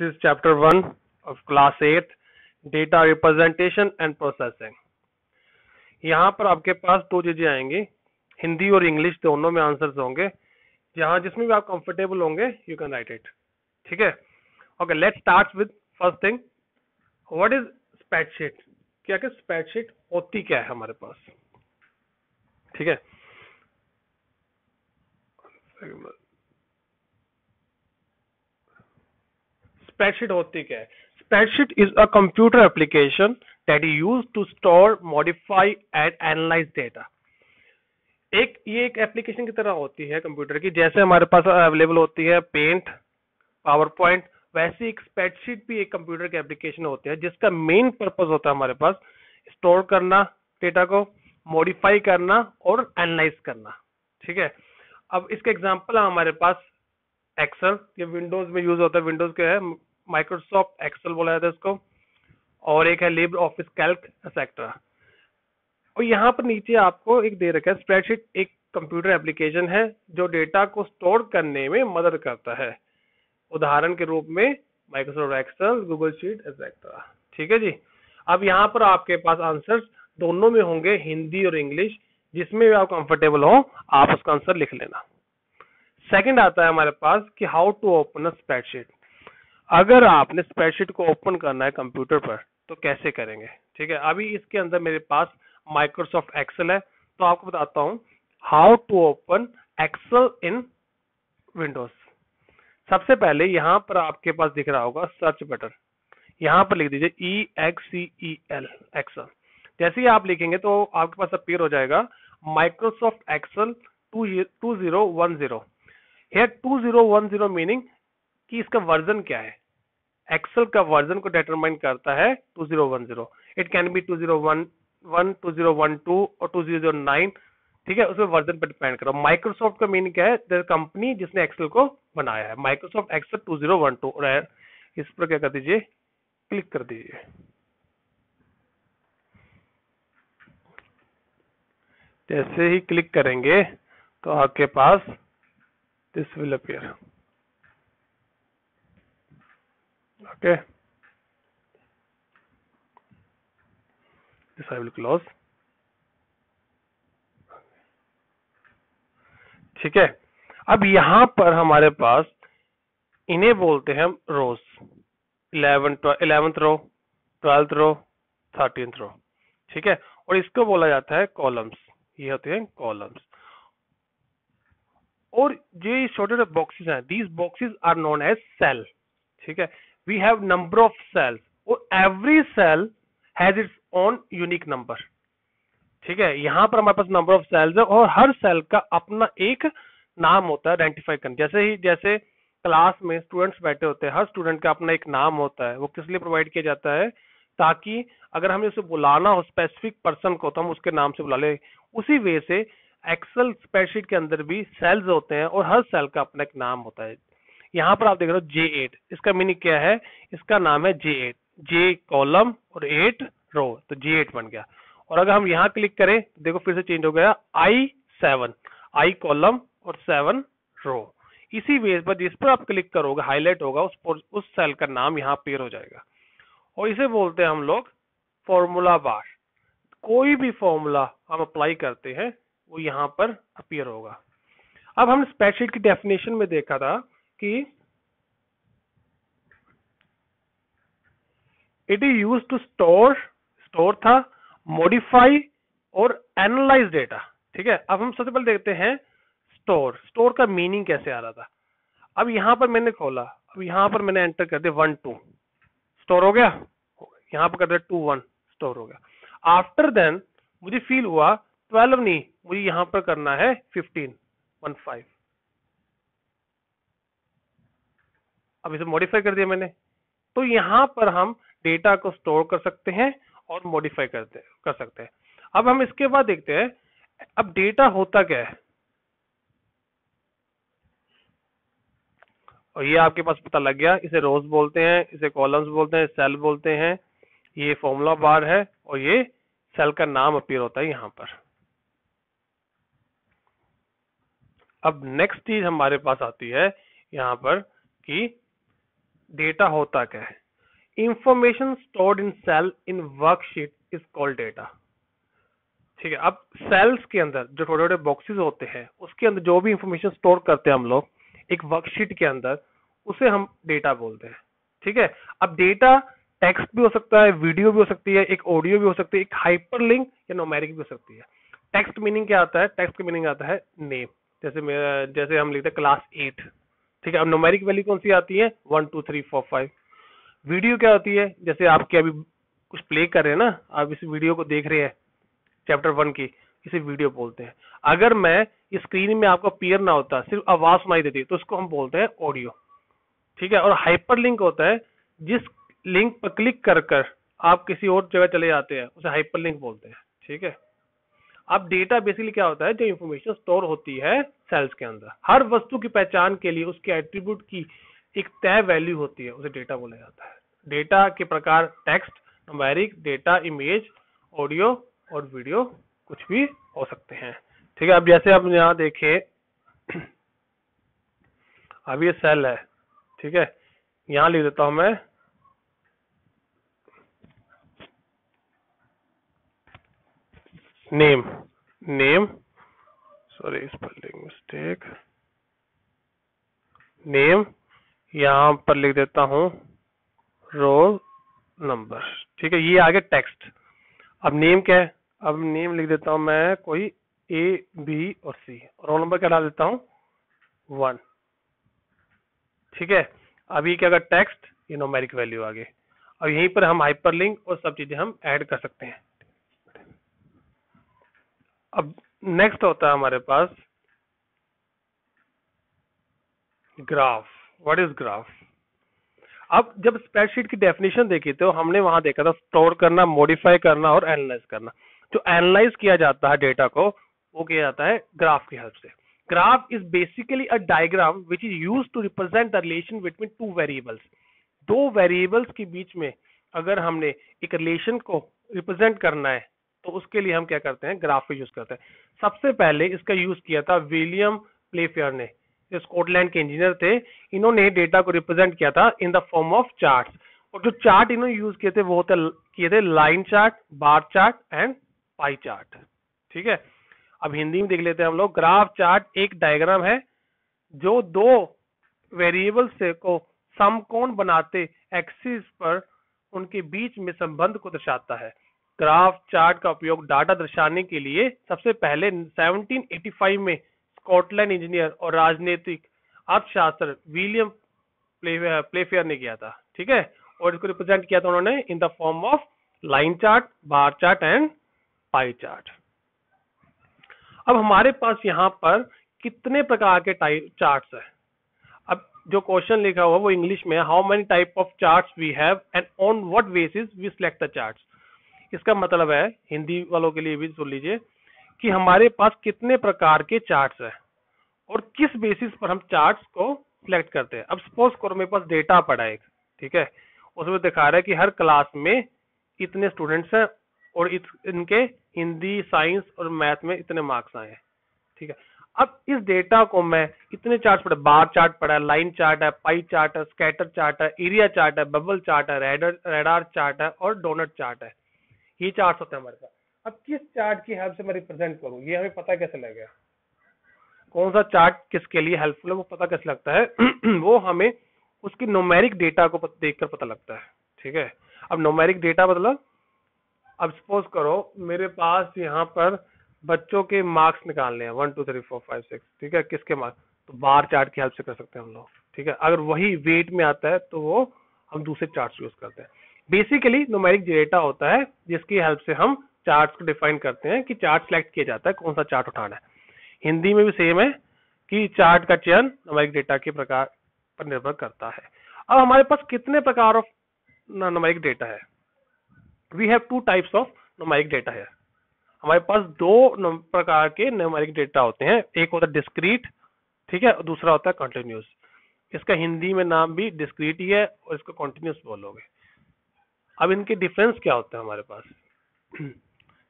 This is chapter 1 of class 8 data representation and processing। यहाँ पर आपके पास दो चीजें आएंगी, हिंदी और इंग्लिश दोनों में आंसर्स होंगे। जहां जिसमें भी आप कंफर्टेबल होंगे यू कैन राइट इट। ठीक है, okay, let's start with first thing, what is spreadsheet. क्या क्या स्प्रेडशीट होती क्या है हमारे पास। ठीक है, स्प्रेडशीट होती क्या है। Spreadsheet is a computer application that you use to store, modify and analyse data. ये एक एप्लीकेशन की तरह होती है कंप्यूटर की, जैसे हमारे पास अवेलेबल होती है पेंट, पावर पॉइंट, वैसे एक स्प्रेडशीट भी एक कंप्यूटर की एप्लीकेशन होती है जिसका मेन पर्पस होता है हमारे पास स्टोर करना डेटा को, मॉडिफाई करना और एनालाइज करना। ठीक है, अब इसका एग्जांपल है हमारे पास एक्सेल, ये विंडोज में यूज होता है। विंडोज क्या है, माइक्रोसॉफ्ट एक्सेल बोला जाता है इसको, और एक है लिब्रे ऑफिस कैल्क एक्सेट्रा। और यहाँ पर नीचे आपको एक दे रखा है, स्प्रेडशीट एक कंप्यूटर एप्लीकेशन है जो डेटा को स्टोर करने में मदद करता है, उदाहरण के रूप में Microsoft Excel, Google sheet etcetera. ठीक है जी, अब यहाँ पर आपके पास आंसर दोनों में होंगे, हिंदी और इंग्लिश, जिसमें भी आप कंफर्टेबल हो आप उसका आंसर लिख लेना। सेकंड आता है हमारे पास कि how to open a spreadsheet. अगर आपने स्प्रेडशीट को ओपन करना है कंप्यूटर पर तो कैसे करेंगे। ठीक है, अभी इसके अंदर मेरे पास माइक्रोसॉफ्ट एक्सेल है, तो आपको बताता हूं how to open Excel in Windows. सबसे पहले यहां पर आपके पास दिख रहा होगा सर्च बटन, यहां पर लिख दीजिए EXCEL एक्सेल। जैसे ही आप लिखेंगे तो आपके पास अपीयर हो जाएगा माइक्रोसॉफ्ट एक्सेल 2010। here 2010 मीनिंग कि इसका वर्जन क्या है। एक्सेल का वर्जन को डिटरमाइन करता है 2010। इट कैन बी 2011, 2012 और 2009। ठीक है, उसमें वर्जन पर डिपेंड करो। माइक्रोसॉफ्ट का मीनिंग क्या है, द कंपनी जिसने एक्सेल को बनाया है, माइक्रोसॉफ्ट एक्सेल 2012। और इस पर क्या कर दीजिए, क्लिक कर दीजिए। जैसे ही क्लिक करेंगे तो आपके पास this will appear. Okay, this I will close. ठीक है, अब यहां पर हमारे पास इन्हें बोलते हैं हम रोज, 11th रो, 12th रो, 13th रो। ठीक है, और इसको बोला जाता है कॉलम्स, ये होते हैं कॉलम्स। और जो छोटे छोटे बॉक्सेस हैं, these boxes are known as cell. ठीक है, we have number of cells और every cell has its own unique number. ठीक है, यहां पर हमारे पास नंबर ऑफ सेल्स है और हर सेल का अपना एक नाम होता है आइडेंटिफाई करने। जैसे क्लास में स्टूडेंट्स बैठे होते हैं, हर स्टूडेंट का अपना एक नाम होता है। वो किस लिए प्रोवाइड किया जाता है, ताकि अगर हमें उसे बुलाना हो स्पेसिफिक पर्सन को तो हम उसके नाम से बुला ले। उसी वे से एक्सेल स्प्रेडशीट के अंदर भी सेल्स होते हैं और हर सेल का अपना एक नाम होता है। यहाँ पर आप देख रहे हो J8, इसका मीनिंग क्या है, इसका नाम है J8, J कॉलम और 8 रो, तो J8 बन गया। और अगर हम यहाँ क्लिक करें, देखो फिर से चेंज हो गया, I7, I कॉलम और 7 रो। इसी बेस पर जिस पर आप क्लिक करोगे हाईलाइट होगा, उस सेल का नाम यहाँ अपीयर हो जाएगा। और इसे बोलते हैं हम लोग फॉर्मूला बार। कोई भी फॉर्मूला हम अप्लाई करते हैं वो यहाँ पर अपीयर होगा। अब हम स्प्रेडशीट की डेफिनेशन में देखा था कि it is use to store था, मॉडिफाई और एनालाइज डेटा। ठीक है, अब हम सबसे पहले देखते हैं स्टोर का मीनिंग कैसे आ रहा था। अब यहां पर मैंने खोला, अब यहां पर मैंने एंटर कर दिया 1 2, स्टोर हो गया। यहां पर कर दिया 2 1, स्टोर हो गया। आफ्टर देन मुझे फील हुआ 12 नहीं, मुझे यहां पर करना है 15 1 5। अब इसे मॉडिफाई कर दिया मैंने, तो यहां पर हम डेटा को स्टोर कर सकते हैं और मॉडिफाई कर सकते हैं। अब हम इसके बाद देखते हैं अब डेटा होता क्या है, और ये आपके पास पता लग गया। इसे रोज बोलते हैं, इसे कॉलम्स बोलते हैं, सेल बोलते हैं, ये फॉर्मूला बार है और ये सेल का नाम अपीयर होता है यहां पर। अब नेक्स्ट चीज हमारे पास आती है यहां पर कि डेटा होता क्या है? Information stored in cell in worksheet is called data. ठीक है, अब सेल्स के अंदर जो छोटे छोटे बॉक्सेस होते हैं उसके अंदर जो भी इंफॉर्मेशन स्टोर करते हैं हम लोग एक वर्कशीट के अंदर, उसे हम डेटा बोलते हैं। ठीक है, अब डेटा टेक्स्ट भी हो सकता है, वीडियो भी हो सकती है, एक ऑडियो भी हो सकती है, एक हाइपरलिंक या न्यूमेरिक भी हो सकती है। टेक्स्ट मीनिंग क्या आता है? टेक्स्ट का मीनिंग आता है नेम, जैसे हम लिखते हैं क्लास 8। ठीक है, अब न्यूमेरिक वैल्यू कौन सी आती है? 1 2 3 4 5। वीडियो क्या होती है? जैसे आपके अभी कुछ प्ले कर रहे हैं ना, आप इस वीडियो को देख रहे हैं चैप्टर 1 की, इसे वीडियो बोलते हैं। अगर मैं इस स्क्रीन में आपको अपीयर ना होता, सिर्फ आवाज सुनाई देती, तो इसको हम बोलते हैं ऑडियो। ठीक है, और हाइपर लिंक होता है जिस लिंक पर क्लिक कर कर आप किसी और जगह चले जाते हैं, उसे हाइपर लिंक बोलते हैं। ठीक है, अब डेटा बेसिकली क्या होता है? जो इंफॉर्मेशन स्टोर होती है सेल्स के अंदर, हर वस्तु की पहचान के लिए उसके एट्रीब्यूट की एक तय वैल्यू होती है, उसे डेटा बोला जाता है। डेटा के प्रकार text, numeric, data, image, audio और वीडियो कुछ भी हो सकते हैं। ठीक है, अब जैसे आप यहाँ देखें, अब ये सेल है। ठीक है, यहाँ लिख देता हूं मैं name, name, sorry spelling mistake, name, यहाँ पर लिख देता हूं रोल नंबर। ठीक है, ये आगे टेक्स्ट। अब नेम क्या है? अब नेम लिख देता हूं मैं कोई ए बी और सी, रोल नंबर क्या डाल देता हूं? 1। ठीक है, अब ये क्या अगर टेक्स्ट, ये न्यूमेरिक वैल्यू आगे। अब यहीं पर हम हाइपरलिंक और सब चीजें हम ऐड कर सकते हैं। अब नेक्स्ट होता है हमारे पास ग्राफ। What is graph? अब जब स्प्रेडशीट की डेफिनेशन देखी तो हमने वहां देखा था स्टोर करना, मॉडिफाई करना और एनालाइज करना। जो एनालाइज किया जाता है डेटा को, वो किया जाता है ग्राफ की हेल्प से। Graph is basically a diagram which is use to represent the relation between two variables. दो वेरिएबल्स के बीच में अगर हमने एक रिलेशन को रिप्रेजेंट करना है तो उसके लिए हम क्या करते हैं? ग्राफ का यूज करते हैं। सबसे पहले इसका यूज किया था विलियम प्लेफेयर ने, जो स्कॉटलैंड के इंजीनियर थे। इन्होंने डेटा को रिप्रेजेंट किया था in the form of charts, और जो चार्ट इन्होंने यूज किए थे वो किए थे line chart, bar chart and pie chart. ठीक है, अब हिंदी में देख लेते हैं हम लोग। ग्राफ चार्ट एक डायग्राम है जो दो वेरिएबल से को समकोण बनाते एक्सिस पर उनके बीच में संबंध को दर्शाता है। ग्राफ चार्ट का उपयोग डाटा दर्शाने के लिए सबसे पहले 1785 में स्कॉटलैंड इंजीनियर और राजनीतिक अर्थशास्त्र विलियम प्लेफेयर ने किया था। ठीक है, और इसको रिप्रेजेंट किया था उन्होंने in the form of line chart, bar chart and pie chart. अब हमारे पास यहाँ पर कितने प्रकार के टाइप चार्ट्स है? अब जो क्वेश्चन लिखा हुआ वो इंग्लिश में, how many type of charts we have and on what basis we select the charts. इसका मतलब है, हिंदी वालों के लिए भी सुन लीजिए, कि हमारे पास कितने प्रकार के चार्ट्स है और किस बेसिस पर हम चार्ट्स को सिलेक्ट करते हैं। अब सपोज करो मेरे पास डेटा पड़ा है एक, ठीक है, उसमें दिखा रहा है कि हर क्लास में इतने स्टूडेंट्स हैं और इनके हिंदी, साइंस और मैथ में इतने मार्क्स आए हैं। ठीक है, अब इस डेटा को मैं इतने चार्ट पढ़े, बार चार्ट पढ़ा है, लाइन चार्ट है, पाई चार्ट है, स्कैटर चार्ट है, एरिया चार्ट है, बबल चार्ट है, रेडार चार्ट है और डोनट चार्ट है। ये चार्ट होते हैं हमारे पास। अब किस चार्ट की हेल्प से मैं रिप्रेजेंट करूं, ये हमें पता कैसे लगेगा? कौन सा चार्ट किसके लिए हेल्पफुल है वो पता कैसे लगता है? वो हमें उसकी न्यूमेरिक डेटा को देखकर पता लगता है। ठीक है, अब न्यूमेरिक डेटा मतलब, अब सपोज करो मेरे पास यहाँ पर बच्चों के मार्क्स निकालने हैं 1 2 3 4 5 6। ठीक है, किसके मार्क्स? तो बार चार्ट की हेल्प से कर सकते हैं हम लोग। ठीक है, अगर वही वेट में आता है तो वो हम दूसरे चार्ट यूज करते हैं। बेसिकली न्यूमेरिक डेटा होता है जिसकी हेल्प से हम चार्ट को डिफाइन करते हैं कि चार्ट सेलेक्ट किया जाता है कौन सा चार्ट उठाना है। हिंदी में भी सेम है कि चार्ट का चयन न्यूमेरिक डेटा के प्रकार पर निर्भर करता है। अब हमारे पास कितने प्रकार ऑफ न्यूमेरिक डेटा है? We have 2 types of numeric data है। हमारे पास दो प्रकार के न्यूमेरिक डेटा होते हैं, एक होता है डिस्क्रीट, ठीक है, और दूसरा होता है कंटिन्यूस। इसका हिंदी में नाम भी डिस्क्रीट ही है और इसको कंटिन्यूस बोलोगे। अब इनके डिफरेंस क्या होता है हमारे पास?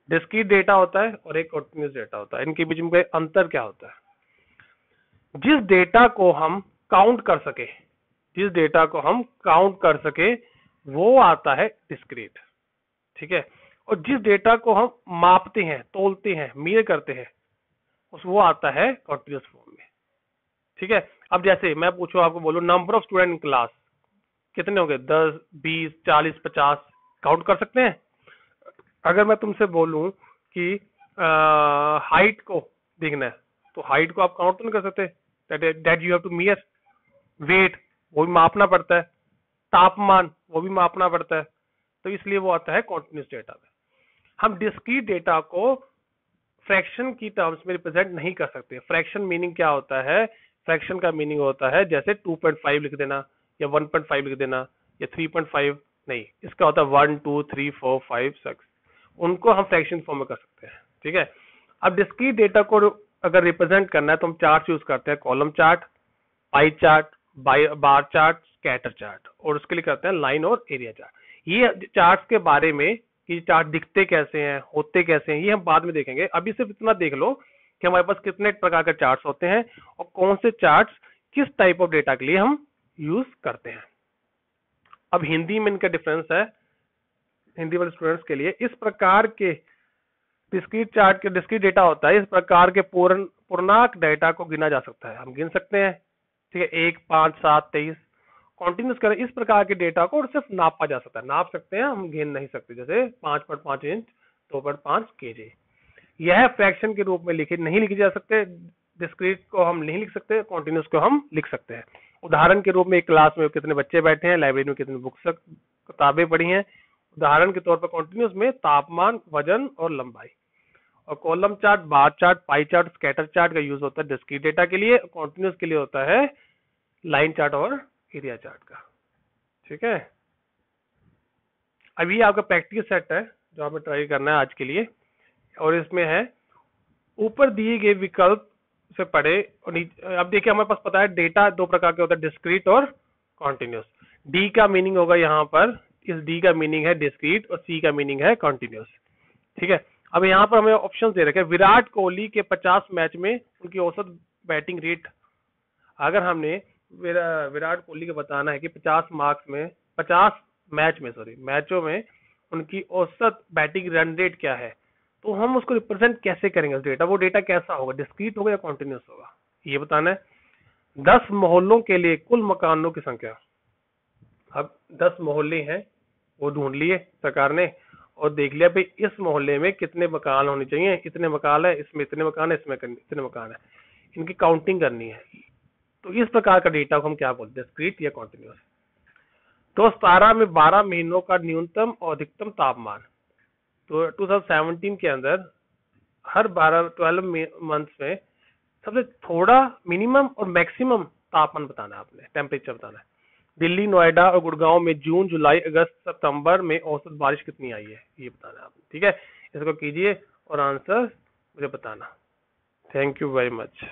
डिस्क्रीट डेटा होता है और एक कंटिन्यूस डेटा होता है, इनके बीच में अंतर क्या होता है? जिस डेटा को हम काउंट कर सके, जिस डेटा को हम काउंट कर सके वो आता है डिस्क्रीट, ठीक है। और जिस डेटा को हम मापते हैं, तोलते हैं, मीजर करते हैं, उस वो आता है कॉन्टिन्यूस फॉर्म में, ठीक है। अब जैसे मैं पूछूं, आपको बोलूं number of student in class कितने होंगे, 10, 20, 40, 50, काउंट कर सकते हैं। अगर मैं तुमसे बोलूं कि हाइट को देखना है, तो हाइट को आप काउंट तो नहीं कर सकते, that you have to measure. Wait, वो भी मापना पड़ता है। तापमान, वो भी मापना पड़ता है। तो इसलिए वो आता है कॉन्टिन्यूस डेटा में। हम डिस्क्रीट डेटा को फ्रैक्शन की टर्म्स में रिप्रेजेंट नहीं कर सकते। फ्रैक्शन मीनिंग क्या होता है, फ्रैक्शन का मीनिंग होता है जैसे 2.5 लिख देना, या 1.5 लिख देना, या 3.5 नहीं, इसका होता है 1, 2, 3, 4, 5, 6, उनको हम फ्रैक्शन फॉर्म में कर सकते हैं, ठीक है। अब डिस्क्रीट डेटा को अगर रिप्रेजेंट करना है तो हम चार्ट यूज करते हैं, column chart, pie chart, bar chart, scatter chart, और उसके लिए करते हैं लाइन और एरिया चार्ट। ये चार्ट्स के बारे में कि चार्ट दिखते कैसे हैं, होते कैसे हैं, ये हम बाद में देखेंगे। अभी सिर्फ इतना देख लो कि हमारे पास कितने प्रकार के चार्ट्स होते हैं और कौन से चार्ट्स किस टाइप ऑफ डेटा के लिए हम यूज करते हैं। अब हिंदी में इनका डिफरेंस है, हिंदी वाले स्टूडेंट्स के लिए इस प्रकार के डिस्क्रीट चार्ट के डिस्क्रीट डेटा होता है, इस प्रकार के पूर्णांक डेटा को गिना जा सकता है, हम गिन सकते हैं, ठीक है। 1, 5, 7, 23 कॉन्टिन्यूस करें, इस प्रकार के डेटा को और सिर्फ नापा जा सकता है, नाप सकते हैं, हम गिन नहीं सकते। जैसे 5.5 इंच, 2.5 केजी, यह फ्रैक्शन के रूप में नहीं लिखे जा सकते। डिस्क्रीट को हम नहीं लिख सकते, कॉन्टिन्यूस को हम लिख सकते हैं। उदाहरण के रूप में एक क्लास में कितने बच्चे बैठे हैं, लाइब्रेरी में कितनी बुक्स किताबें पढ़ी हैं। उदाहरण के तौर पर कॉन्टिन्यूस में तापमान, वजन और लंबाई। और column chart, bar chart, pie chart, scatter chart का यूज होता है डिस्क्रीट डेटा के लिए, कॉन्टिन्यूस के लिए होता है लाइन चार्ट और एरिया चार्ट का, ठीक है। अभी आपका प्रैक्टिस सेट है जो हमें ट्राई करना है आज के लिए, और इसमें है ऊपर दिए गए विकल्प से पढ़े और अब देखिए हमारे पास पता है डेटा दो प्रकार के होता है, डिस्क्रीट और कॉन्टिन्यूस। डी का मीनिंग होगा यहाँ पर, इस डी का मीनिंग है डिस्क्रीट और सी का मीनिंग है कॉन्टिन्यूस, ठीक है। अब यहाँ पर हमें ऑप्शन दे रखे हैं, विराट कोहली के 50 मैच में उनकी औसत बैटिंग रेट। अगर हमने विराट कोहली को बताना है कि 50 मैचों में उनकी औसत बैटिंग रन रेट क्या है, तो हम उसको रिप्रेजेंट कैसे करेंगे उस डेटा, वो डेटा कैसा होगा, डिस्क्रीट होगा या कॉन्टिन्यूस होगा, ये बताना है। 10 मोहल्लों के लिए कुल मकानों की संख्या। अब 10 मोहल्ले हैं, वो ढूंढ लिए सरकार ने और देख लिया भाई इस मोहल्ले में कितने मकान होने चाहिए, इतने मकान है, इसमें इतने मकान है, इसमें इतने मकान है, इनकी काउंटिंग करनी है। तो इस प्रकार का डेटा को हम क्या बोलते हैं, डिस्क्रीट या कॉन्टिन्यूस। तो 17 में 12 महीनों का न्यूनतम और अधिकतम तापमान, तो 2017 के अंदर हर 12 मंथ्स में सबसे थोड़ा मिनिमम और मैक्सिमम तापमान बताना है आपने, टेम्परेचर बताना है। दिल्ली, नोएडा और गुड़गांव में जून, जुलाई, अगस्त, सितंबर में औसत बारिश कितनी आई है, ये बताना है आपने, ठीक है। इसको कीजिए और आंसर मुझे बताना। Thank you very much.